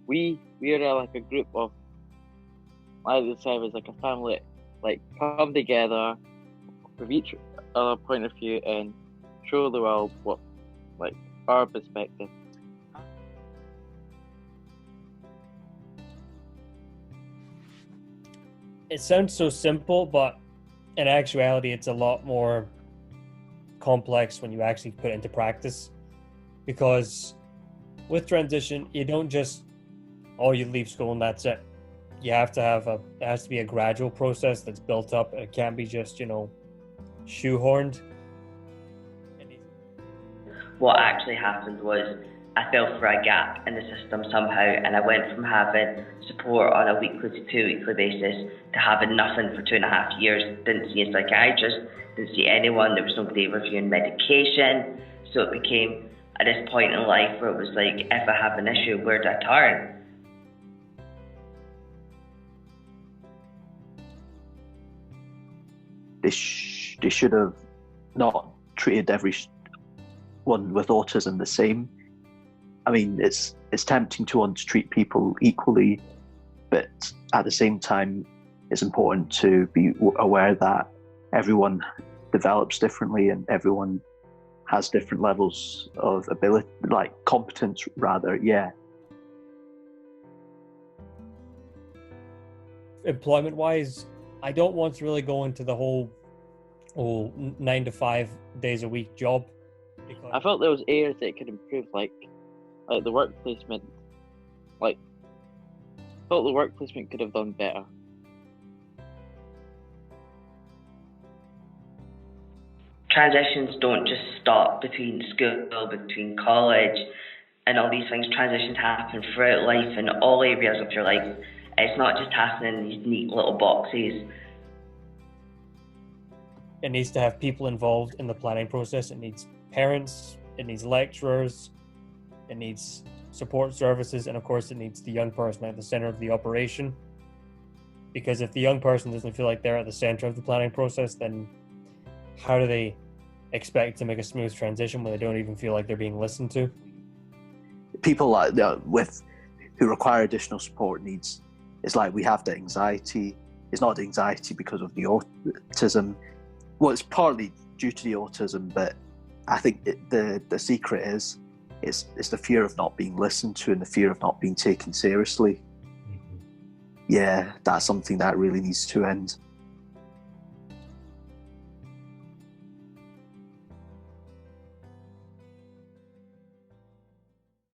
we're like a group of, I would describe as like a family, like come together with each other point of view and show the world what, like, our perspective. It sounds so simple, but in actuality, it's a lot more complex when you actually put it into practice. Because with transition, you don't just, oh, you leave school and that's it. You have to have it has to be a gradual process that's built up. It can't be just, shoehorned. What actually happened was I fell for a gap in the system somehow, and I went from having support on a weekly to 2 weekly basis to having nothing for 2.5 years. Didn't see a psychiatrist, didn't see anyone, there was nobody reviewing medication. So it became at this point in life where it was like, if I have an issue, where do I turn? They should have not treated everyone with autism the same. I mean, it's tempting to want to treat people equally, but at the same time, it's important to be aware that everyone develops differently and everyone has different levels of ability, like competence rather, yeah. Employment-wise, I don't want to really go into the whole 9 to 5 days a week job. Because I felt there was areas that could improve, like the work placement. Like, I felt the work placement could have done better. Transitions don't just stop between school, between college, and all these things. Transitions happen throughout life in all areas of your life. It's not just happening in these neat little boxes. It needs to have people involved in the planning process. It needs parents, it needs lecturers, it needs support services, and of course it needs the young person at the center of the operation. Because if the young person doesn't feel like they're at the center of the planning process, then how do they expect to make a smooth transition when they don't even feel like they're being listened to? People like who require additional support needs, it's like we have the anxiety. It's not the anxiety because of the autism. Well, it's partly due to the autism, but I think the secret is it's the fear of not being listened to and the fear of not being taken seriously. Mm-hmm. Yeah, that's something that really needs to end.